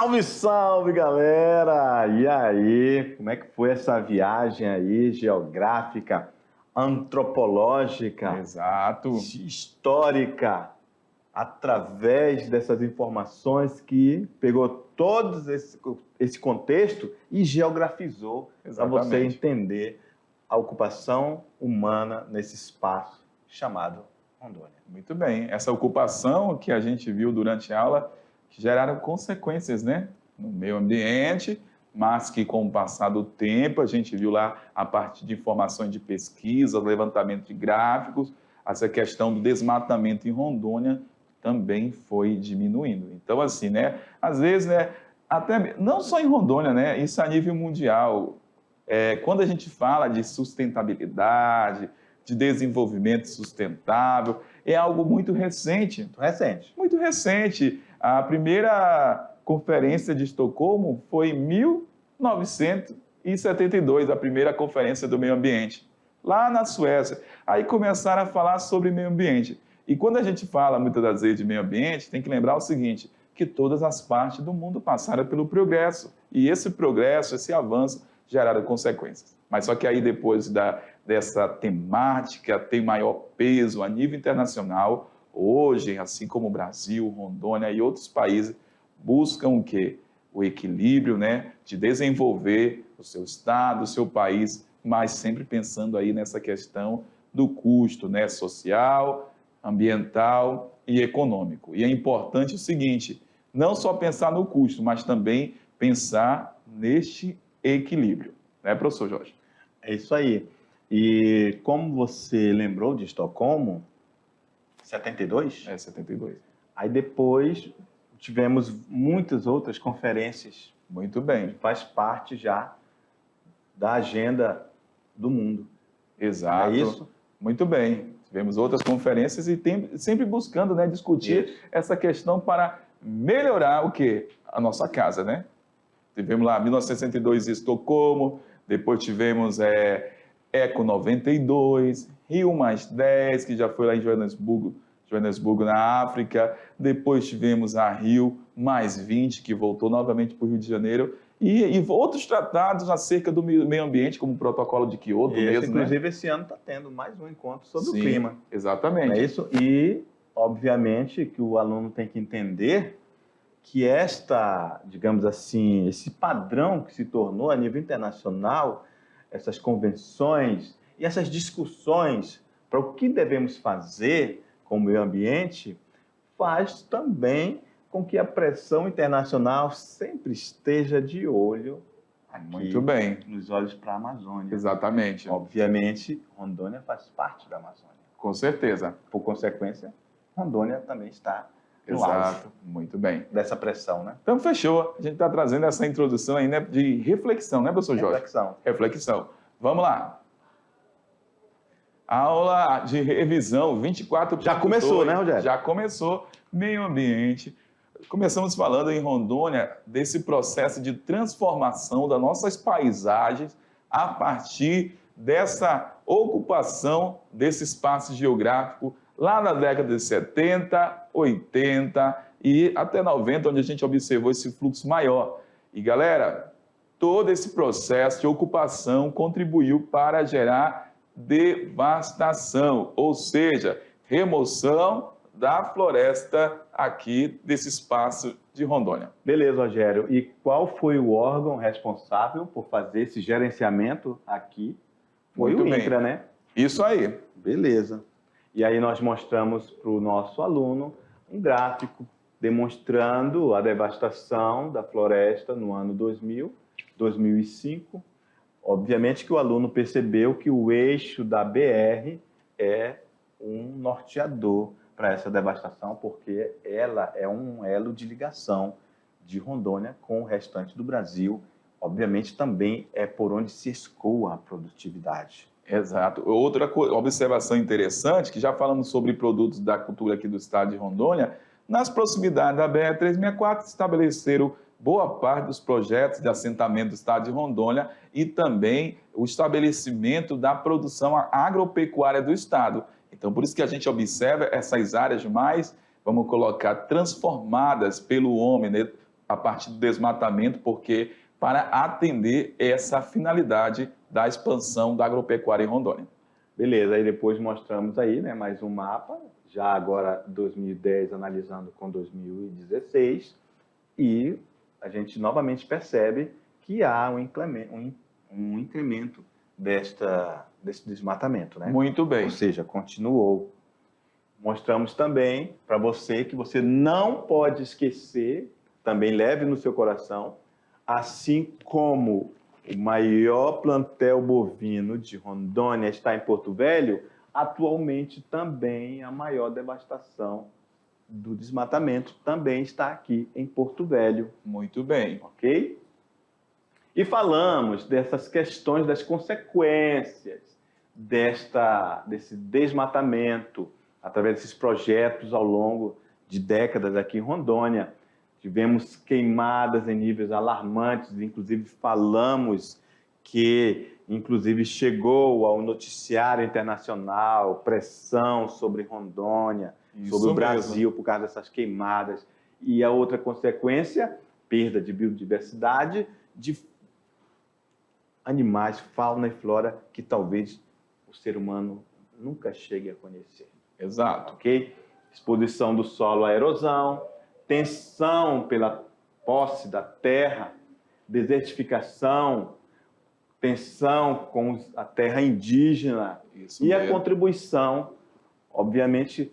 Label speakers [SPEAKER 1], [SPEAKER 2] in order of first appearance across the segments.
[SPEAKER 1] Salve, salve, galera! E aí, como é que foi essa viagem aí geográfica, antropológica,
[SPEAKER 2] Exato.
[SPEAKER 1] histórica, através dessas informações que pegou todo esse contexto e geografizou para você
[SPEAKER 2] Exatamente.
[SPEAKER 1] entender a ocupação humana nesse espaço chamado Rondônia.
[SPEAKER 2] Muito bem. Essa ocupação que a gente viu durante a aula geraram consequências, né, no meio ambiente, mas que com o passar do tempo a gente viu lá a partir de informações de pesquisa, levantamento de gráficos, essa questão do desmatamento em Rondônia também foi diminuindo. Então assim, né, às vezes, né, até não só em Rondônia, né, isso a nível mundial. Quando a gente fala de sustentabilidade, de desenvolvimento sustentável, é algo muito recente.
[SPEAKER 1] Muito recente.
[SPEAKER 2] Muito recente. A primeira conferência de Estocolmo foi em 1972, a primeira conferência do meio ambiente, lá na Suécia. Aí começaram a falar sobre meio ambiente. E quando a gente fala muitas das vezes de meio ambiente, tem que lembrar o seguinte, que todas as partes do mundo passaram pelo progresso. E esse progresso, esse avanço, geraram consequências. Mas só que aí depois dessa temática tem maior peso a nível internacional, hoje, assim como o Brasil, Rondônia e outros países, buscam o quê? O equilíbrio, né, de desenvolver o seu estado, o seu país, mas sempre pensando aí nessa questão do custo, né, social, ambiental e econômico. E é importante o seguinte, não só pensar no custo, mas também pensar neste equilíbrio, né, professor Jorge?
[SPEAKER 1] É isso aí. E como você lembrou de Estocolmo, 72?
[SPEAKER 2] 72.
[SPEAKER 1] Aí depois tivemos muitas outras conferências.
[SPEAKER 2] Muito bem.
[SPEAKER 1] Faz parte já da agenda do mundo.
[SPEAKER 2] Exato.
[SPEAKER 1] É isso?
[SPEAKER 2] Muito bem. Tivemos outras conferências e sempre buscando, né, discutir
[SPEAKER 1] Isso.
[SPEAKER 2] essa questão para melhorar o quê? A nossa casa, né? Tivemos lá 1962 em Estocolmo, depois tivemos Eco 92, Rio Mais 10, que já foi lá em Joanesburgo na África, depois tivemos a Rio Mais 20, que voltou novamente para o Rio de Janeiro, e outros tratados acerca do meio ambiente, como o Protocolo de Quioto mesmo,
[SPEAKER 1] Inclusive,
[SPEAKER 2] né?
[SPEAKER 1] esse ano está tendo mais um encontro sobre
[SPEAKER 2] Sim,
[SPEAKER 1] o clima.
[SPEAKER 2] Exatamente.
[SPEAKER 1] Não é isso? E, obviamente, que o aluno tem que entender que digamos assim, esse padrão que se tornou a nível internacional, essas convenções e essas discussões para o que devemos fazer com o meio ambiente, faz também com que a pressão internacional sempre esteja de olho aqui,
[SPEAKER 2] Muito bem.
[SPEAKER 1] nos olhos para a Amazônia.
[SPEAKER 2] Exatamente.
[SPEAKER 1] Obviamente, Rondônia faz parte da Amazônia.
[SPEAKER 2] Com certeza.
[SPEAKER 1] Por consequência, Rondônia também está no
[SPEAKER 2] Exato.
[SPEAKER 1] auge
[SPEAKER 2] Muito bem.
[SPEAKER 1] dessa pressão, né?
[SPEAKER 2] Então, fechou. A gente está trazendo essa introdução aí, né, de reflexão, né, professor Jorge?
[SPEAKER 1] Reflexão.
[SPEAKER 2] Reflexão. Vamos lá. Aula de revisão 24.
[SPEAKER 1] Já começou, né, Rogério?
[SPEAKER 2] Já começou. Meio ambiente. Começamos falando em Rondônia desse processo de transformação das nossas paisagens a partir dessa ocupação desse espaço geográfico lá na década de 70, 80 e até 90, onde a gente observou esse fluxo maior. E, galera, todo esse processo de ocupação contribuiu para gerar devastação, ou seja, remoção da floresta aqui desse espaço de Rondônia.
[SPEAKER 1] Beleza, Rogério. E qual foi o órgão responsável por fazer esse gerenciamento aqui? Foi
[SPEAKER 2] Muito
[SPEAKER 1] o
[SPEAKER 2] bem.
[SPEAKER 1] INCRA, né?
[SPEAKER 2] Isso aí.
[SPEAKER 1] Beleza. E aí nós mostramos para o nosso aluno um gráfico demonstrando a devastação da floresta no ano 2000, 2005. Obviamente que o aluno percebeu que o eixo da BR é um norteador para essa devastação, porque ela é um elo de ligação de Rondônia com o restante do Brasil. Obviamente também é por onde se escoa a produtividade.
[SPEAKER 2] Exato. Outra observação interessante, que já falamos sobre produtos da cultura aqui do estado de Rondônia, nas proximidades da BR-364 estabeleceram boa parte dos projetos de assentamento do estado de Rondônia e também o estabelecimento da produção agropecuária do estado. Então, por isso que a gente observa essas áreas mais, vamos colocar, transformadas pelo homem, né? a partir do desmatamento, porque para atender essa finalidade da expansão da agropecuária em Rondônia.
[SPEAKER 1] Beleza, aí depois mostramos aí, né, mais um mapa, já agora 2010 analisando com 2016, e a gente novamente percebe que há um incremento desse desmatamento, né?
[SPEAKER 2] Muito bem.
[SPEAKER 1] Ou seja, continuou. Mostramos também para você que você não pode esquecer, também leve no seu coração, assim como o maior plantel bovino de Rondônia está em Porto Velho, atualmente também a maior devastação do desmatamento também está aqui em Porto Velho.
[SPEAKER 2] Muito bem.
[SPEAKER 1] Ok? E falamos dessas questões, das consequências desse desmatamento, através desses projetos ao longo de décadas aqui em Rondônia. Tivemos queimadas em níveis alarmantes, inclusive falamos que, inclusive, chegou ao noticiário internacional, pressão sobre Rondônia, sobre o Brasil por causa dessas queimadas. E a outra consequência, perda de biodiversidade, de animais, fauna e flora que talvez o ser humano nunca chegue a conhecer.
[SPEAKER 2] Exato.
[SPEAKER 1] Ok? Exposição do solo à erosão, tensão pela posse da terra, desertificação, tensão com a terra indígena.
[SPEAKER 2] Isso
[SPEAKER 1] e
[SPEAKER 2] mesmo.
[SPEAKER 1] A contribuição, obviamente,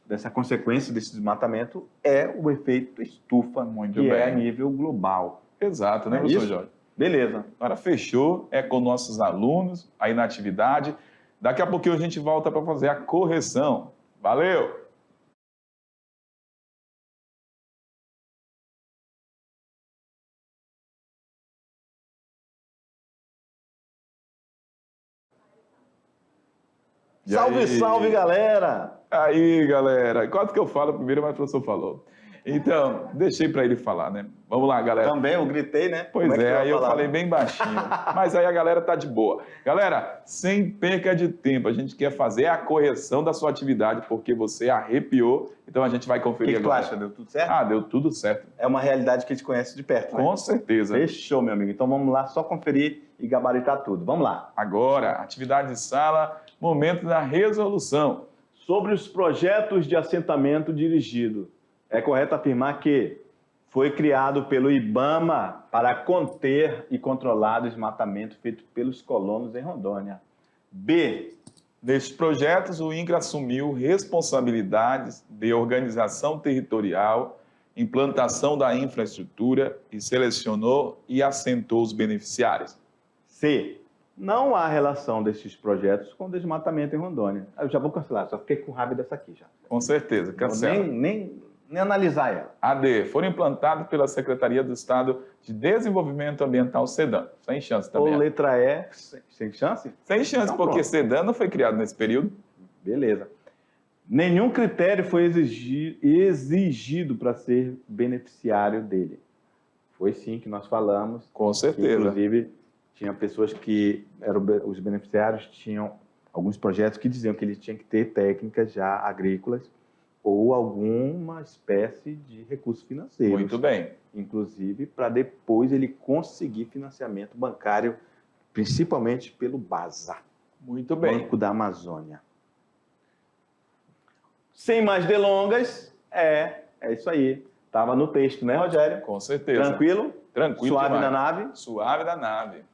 [SPEAKER 1] dessa consequência desse desmatamento é o efeito estufa,
[SPEAKER 2] Muito
[SPEAKER 1] que
[SPEAKER 2] bem.
[SPEAKER 1] é a nível global.
[SPEAKER 2] Exato, né, professor Jorge?
[SPEAKER 1] Beleza.
[SPEAKER 2] Agora fechou, é com nossos alunos, aí na atividade. Daqui a pouquinho a gente volta para fazer a correção. Valeu! E
[SPEAKER 1] Salve,
[SPEAKER 2] aí?
[SPEAKER 1] salve, galera!
[SPEAKER 2] Aí, galera, quase que eu falo primeiro, mas o professor falou. Então, deixei para ele falar, né? Vamos lá, galera.
[SPEAKER 1] Também eu gritei, né?
[SPEAKER 2] Pois
[SPEAKER 1] Como que
[SPEAKER 2] aí eu
[SPEAKER 1] falar?
[SPEAKER 2] falei bem baixinho, mas aí a galera tá de boa. Galera, sem perca de tempo, a gente quer fazer a correção da sua atividade, porque você arrepiou, então a gente vai
[SPEAKER 1] O
[SPEAKER 2] conferir
[SPEAKER 1] que tu
[SPEAKER 2] agora.
[SPEAKER 1] acha? Deu tudo certo?
[SPEAKER 2] Ah, deu tudo certo.
[SPEAKER 1] É uma realidade que a gente conhece de perto, né?
[SPEAKER 2] Com certeza.
[SPEAKER 1] Fechou, meu amigo. Então vamos lá, só conferir e gabaritar tudo. Vamos lá.
[SPEAKER 2] Agora, atividade de sala, momento da resolução.
[SPEAKER 1] Sobre os projetos de assentamento dirigido, é correto afirmar que foi criado pelo IBAMA para conter e controlar o desmatamento feito pelos colonos em Rondônia. B.
[SPEAKER 2] Nestes projetos, o INCRA assumiu responsabilidades de organização territorial, implantação da infraestrutura e selecionou e assentou os beneficiários.
[SPEAKER 1] C. Não há relação desses projetos com o desmatamento em Rondônia. Eu já vou cancelar, só fiquei com raiva dessa aqui já.
[SPEAKER 2] Com certeza, cancela.
[SPEAKER 1] Nem analisar ela.
[SPEAKER 2] AD, foram implantados pela Secretaria do Estado de Desenvolvimento Ambiental, SEDAM. Sem chance também.
[SPEAKER 1] Ou letra E, sem chance?
[SPEAKER 2] Sem chance,
[SPEAKER 1] Então,
[SPEAKER 2] porque
[SPEAKER 1] pronto.
[SPEAKER 2] SEDAM não foi criado nesse período.
[SPEAKER 1] Beleza. Nenhum critério foi exigido para ser beneficiário dele. Foi sim que nós falamos.
[SPEAKER 2] Com certeza.
[SPEAKER 1] Inclusive, tinha pessoas que os beneficiários tinham alguns projetos que diziam que ele tinha que ter técnicas já agrícolas ou alguma espécie de recursos financeiros.
[SPEAKER 2] Muito bem.
[SPEAKER 1] Inclusive, para depois ele conseguir financiamento bancário, principalmente pelo BASA,
[SPEAKER 2] Muito bem.
[SPEAKER 1] Banco da Amazônia. Sem mais delongas, é isso aí. Estava no texto, né, Rogério?
[SPEAKER 2] Com certeza.
[SPEAKER 1] Tranquilo?
[SPEAKER 2] Tranquilo
[SPEAKER 1] Suave
[SPEAKER 2] demais.
[SPEAKER 1] na nave?
[SPEAKER 2] Suave da nave.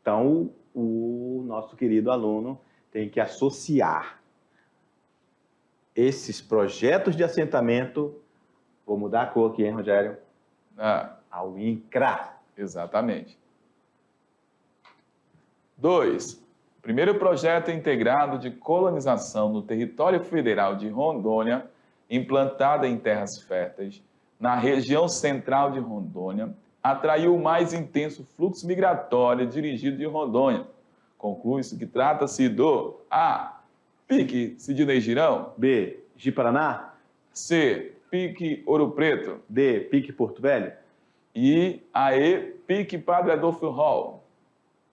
[SPEAKER 1] Então, o nosso querido aluno tem que associar esses projetos de assentamento, vou mudar a cor aqui, hein, Rogério? Ao INCRA.
[SPEAKER 2] Exatamente. 2. Primeiro projeto integrado de colonização no território federal de Rondônia, implantado em terras férteis, na região central de Rondônia, atraiu o mais intenso fluxo migratório dirigido de Rondônia. Conclui-se que trata-se do A. Pique Sidney Girão.
[SPEAKER 1] B. Ji-Paraná.
[SPEAKER 2] C. Pique Ouro Preto.
[SPEAKER 1] D. Pique Porto Velho.
[SPEAKER 2] E a E. Pique Padre Adolfo Hall.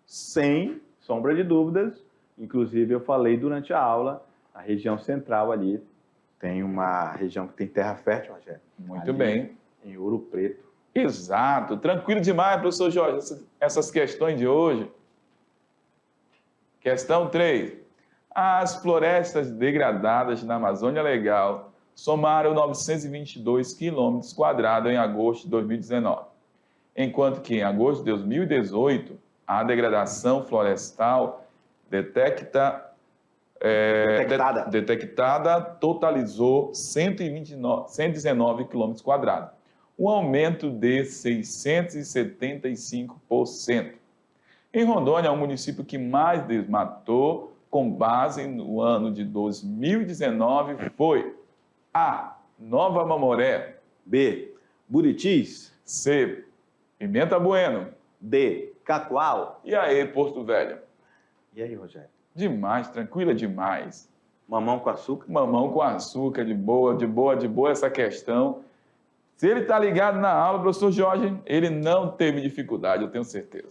[SPEAKER 1] Sem sombra de dúvidas, inclusive eu falei durante a aula, a região central ali tem uma região que tem terra fértil, Rogério.
[SPEAKER 2] Muito
[SPEAKER 1] Ali
[SPEAKER 2] bem.
[SPEAKER 1] Em Ouro Preto.
[SPEAKER 2] Exato. Tranquilo demais, professor Jorge, essas questões de hoje. Questão 3. As florestas degradadas na Amazônia Legal somaram 922 quilômetros quadrados em agosto de 2019, enquanto que em agosto de 2018, a degradação florestal detectada totalizou 119 quilômetros quadrados, um aumento de 675%. Em Rondônia, o município que mais desmatou, com base no ano de 2019, foi A. Nova Mamoré,
[SPEAKER 1] B. Buritis.
[SPEAKER 2] C. Pimenta Bueno
[SPEAKER 1] D. Cacoal.
[SPEAKER 2] e aí, Porto Velho.
[SPEAKER 1] E aí, Rogério?
[SPEAKER 2] Demais, tranquila demais.
[SPEAKER 1] Mamão com açúcar?
[SPEAKER 2] Mamão com açúcar, de boa essa questão. Se ele está ligado na aula, professor Jorge, ele não teve dificuldade, eu tenho certeza.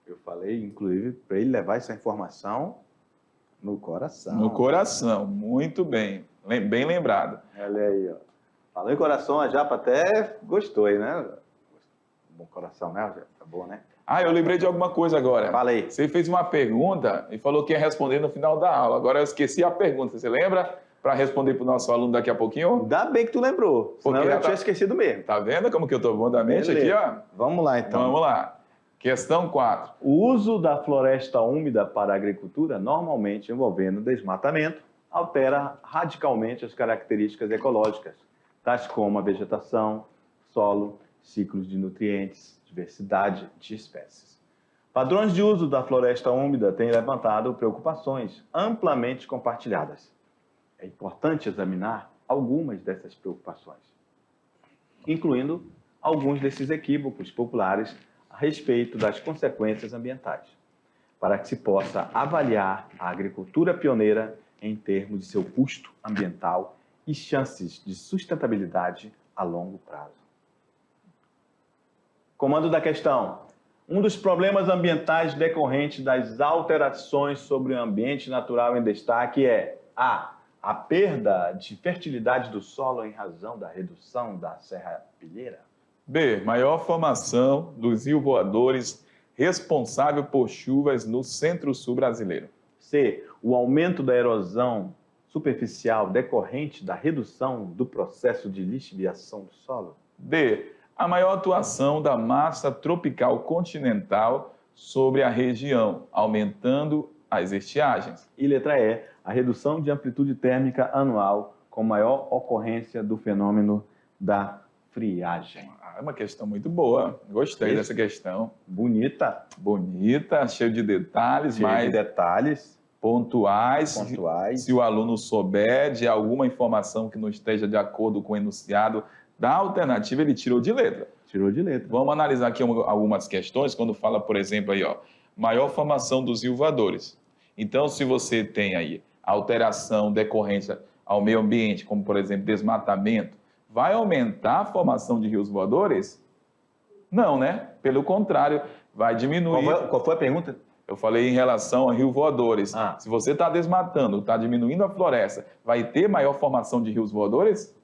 [SPEAKER 1] Eu falei, inclusive, para ele levar essa informação no coração.
[SPEAKER 2] No coração, muito bem. Bem lembrado.
[SPEAKER 1] Olha aí, ó. Falou em coração, a Japa até gostou aí, né? Bom coração, né, Rogério? Tá bom, né?
[SPEAKER 2] Ah, eu lembrei de alguma coisa agora.
[SPEAKER 1] Fala aí.
[SPEAKER 2] Você fez uma pergunta e falou que ia responder no final da aula. Agora eu esqueci a pergunta. Você lembra? Para responder para o nosso aluno daqui a pouquinho?
[SPEAKER 1] Ainda bem que tu lembrou, senão
[SPEAKER 2] Porque
[SPEAKER 1] eu tinha esquecido mesmo.
[SPEAKER 2] Tá vendo como que eu estou bom da mente aqui, ó?
[SPEAKER 1] Vamos lá, então.
[SPEAKER 2] Vamos lá. Questão 4.
[SPEAKER 1] O uso da floresta úmida para a agricultura, normalmente envolvendo desmatamento, altera radicalmente as características ecológicas, tais como a vegetação, solo, ciclos de nutrientes, diversidade de espécies. Padrões de uso da floresta úmida têm levantado preocupações amplamente compartilhadas. É importante examinar algumas dessas preocupações, incluindo alguns desses equívocos populares a respeito das consequências ambientais, para que se possa avaliar a agricultura pioneira em termos de seu custo ambiental e chances de sustentabilidade a longo prazo. Comando da questão. Um dos problemas ambientais decorrentes das alterações sobre o ambiente natural em destaque é a perda de fertilidade do solo em razão da redução da serrapilheira.
[SPEAKER 2] B. Maior formação dos rios voadores responsável por chuvas no centro-sul brasileiro.
[SPEAKER 1] C. O aumento da erosão superficial decorrente da redução do processo de lixiviação do solo.
[SPEAKER 2] D. A maior atuação da massa tropical continental sobre a região, aumentando as estiagens.
[SPEAKER 1] E letra E. A redução de amplitude térmica anual com maior ocorrência do fenômeno da friagem.
[SPEAKER 2] É uma questão muito boa. Gostei dessa questão.
[SPEAKER 1] Bonita.
[SPEAKER 2] Bonita, cheio de detalhes,
[SPEAKER 1] Cheio
[SPEAKER 2] mas
[SPEAKER 1] de detalhes
[SPEAKER 2] pontuais.
[SPEAKER 1] pontuais.
[SPEAKER 2] Se o aluno souber de alguma informação que não esteja de acordo com o enunciado da alternativa, ele tirou de letra.
[SPEAKER 1] Tirou de letra.
[SPEAKER 2] Vamos analisar aqui algumas questões, quando fala, por exemplo, aí, ó, maior formação dos rios voadores. Então, se você tem aí alteração decorrente ao meio ambiente, como, por exemplo, desmatamento, vai aumentar a formação de rios voadores? Não, né? Pelo contrário, vai diminuir.
[SPEAKER 1] Qual foi a pergunta?
[SPEAKER 2] Eu falei em relação a rios voadores.
[SPEAKER 1] Ah.
[SPEAKER 2] Se você está desmatando, está diminuindo a floresta, vai ter maior formação de rios voadores?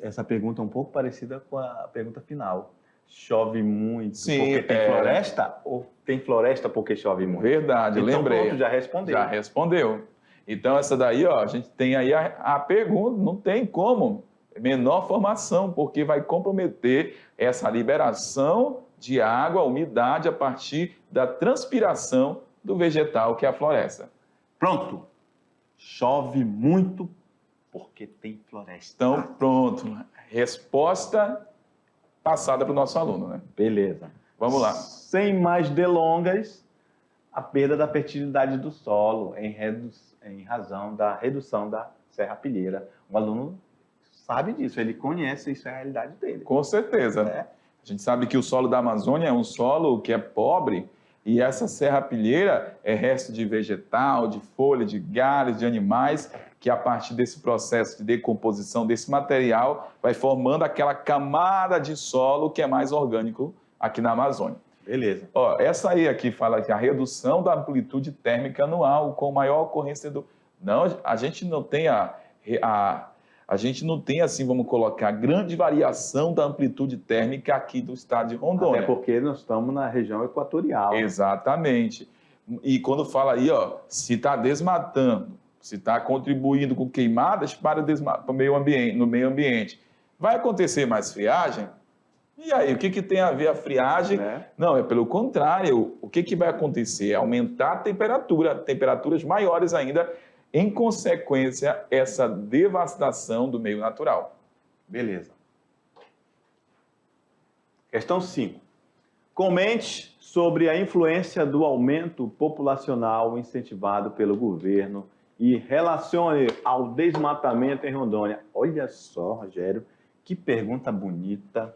[SPEAKER 1] Essa pergunta é um pouco parecida com a pergunta final. Chove muito
[SPEAKER 2] Sim,
[SPEAKER 1] porque tem floresta ou tem floresta porque chove muito?
[SPEAKER 2] Verdade,
[SPEAKER 1] Então,
[SPEAKER 2] lembrei.
[SPEAKER 1] pronto, já respondeu.
[SPEAKER 2] Já respondeu. Então, essa daí, ó, a gente tem aí a pergunta, não tem como. Menor formação, porque vai comprometer essa liberação de água, umidade, a partir da transpiração do vegetal, que é a floresta.
[SPEAKER 1] Pronto. Chove muito porque tem floresta.
[SPEAKER 2] Então, pronto. Resposta passada para o nosso aluno, né?
[SPEAKER 1] Beleza.
[SPEAKER 2] Vamos lá.
[SPEAKER 1] Sem mais delongas, a perda da fertilidade do solo em razão da redução da serrapilheira. O aluno sabe disso, ele conhece, isso é a realidade dele.
[SPEAKER 2] Com certeza.
[SPEAKER 1] É.
[SPEAKER 2] A gente sabe que o solo da Amazônia é um solo que é pobre e essa serrapilheira é resto de vegetal, de folha, de galhos, de animais, que a partir desse processo de decomposição desse material vai formando aquela camada de solo que é mais orgânico aqui na Amazônia.
[SPEAKER 1] Beleza.
[SPEAKER 2] Ó, essa aí aqui fala que a redução da amplitude térmica anual com maior ocorrência do... Não, a gente não tem a a gente não tem, assim, vamos colocar, grande variação da amplitude térmica aqui do estado de Rondônia.
[SPEAKER 1] Até porque nós estamos na região equatorial.
[SPEAKER 2] Exatamente. E quando fala aí, ó, se está desmatando, se está contribuindo com queimadas para o meio ambiente, no meio ambiente, vai acontecer mais friagem? E aí, o que tem a ver a friagem? Não, é pelo contrário. O que vai acontecer? Aumentar a temperatura, temperaturas maiores ainda, em consequência, essa devastação do meio natural.
[SPEAKER 1] Beleza. Questão 5. Comente sobre a influência do aumento populacional incentivado pelo governo e relacione ao desmatamento em Rondônia. Olha só, Rogério, que pergunta bonita,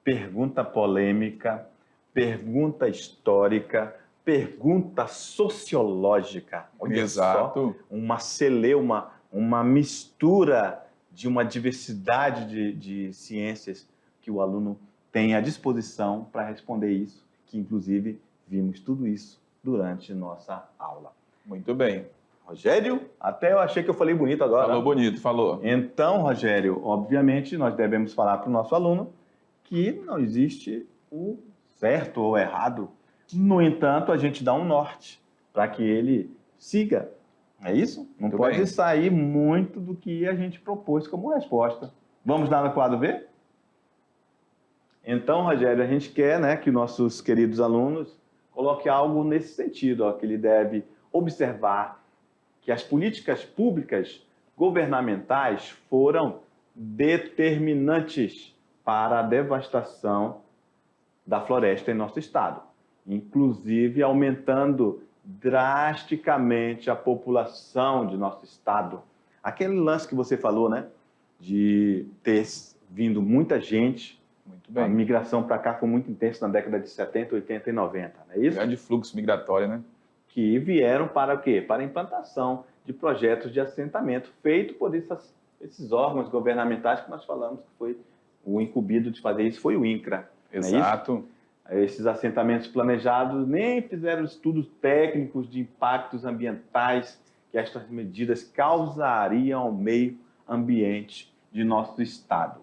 [SPEAKER 1] pergunta polêmica, pergunta histórica, pergunta sociológica. Olha
[SPEAKER 2] Exato.
[SPEAKER 1] Só, uma celeuma, uma mistura de uma diversidade de ciências que o aluno tem à disposição para responder isso, que inclusive vimos tudo isso durante nossa aula.
[SPEAKER 2] Muito bem.
[SPEAKER 1] Rogério, até eu achei que eu falei bonito agora.
[SPEAKER 2] Falou bonito, falou.
[SPEAKER 1] Então, Rogério, obviamente nós devemos falar para o nosso aluno que não existe o certo ou errado. No entanto, a gente dá um norte para que ele siga. É isso? Não pode sair muito do que a gente propôs como resposta. Vamos lá no quadro B? Então, Rogério, a gente quer, né, que nossos queridos alunos coloquem algo nesse sentido, ó, que ele deve observar que as políticas públicas governamentais foram determinantes para a devastação da floresta em nosso estado, inclusive aumentando drasticamente a população de nosso estado. Aquele lance que você falou, né, de ter vindo muita gente,
[SPEAKER 2] muito bem.
[SPEAKER 1] A migração para cá foi muito intensa na década de 70, 80 e 90, não é isso?
[SPEAKER 2] Grande fluxo migratório, né?
[SPEAKER 1] Que vieram para o quê? Para a implantação de projetos de assentamento feito por esses órgãos governamentais que nós falamos que foi o incumbido de fazer isso, foi o INCRA.
[SPEAKER 2] Exato.
[SPEAKER 1] Esses assentamentos planejados nem fizeram estudos técnicos de impactos ambientais que estas medidas causariam ao meio ambiente de nosso estado.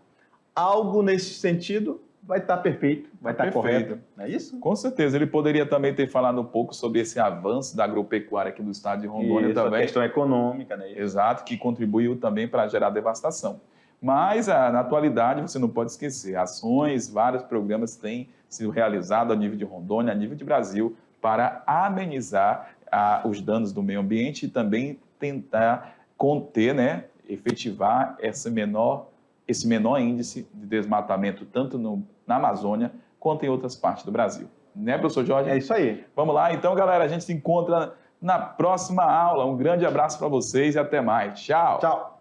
[SPEAKER 1] Algo nesse sentido vai estar perfeito, vai estar correto, não é isso?
[SPEAKER 2] Com certeza. Ele poderia também ter falado um pouco sobre esse avanço da agropecuária aqui do estado de Rondônia também.
[SPEAKER 1] A questão econômica, né?
[SPEAKER 2] Exato, que contribuiu também para gerar devastação. Mas, na atualidade, você não pode esquecer, ações, vários programas têm sido realizados a nível de Rondônia, a nível de Brasil, para amenizar os danos do meio ambiente e também tentar conter, né, efetivar esse menor índice de desmatamento, tanto na Amazônia quanto em outras partes do Brasil. Né, professor Jorge?
[SPEAKER 1] É isso aí.
[SPEAKER 2] Vamos lá, então, galera, a gente se encontra na próxima aula. Um grande abraço para vocês e até mais. Tchau!
[SPEAKER 1] Tchau!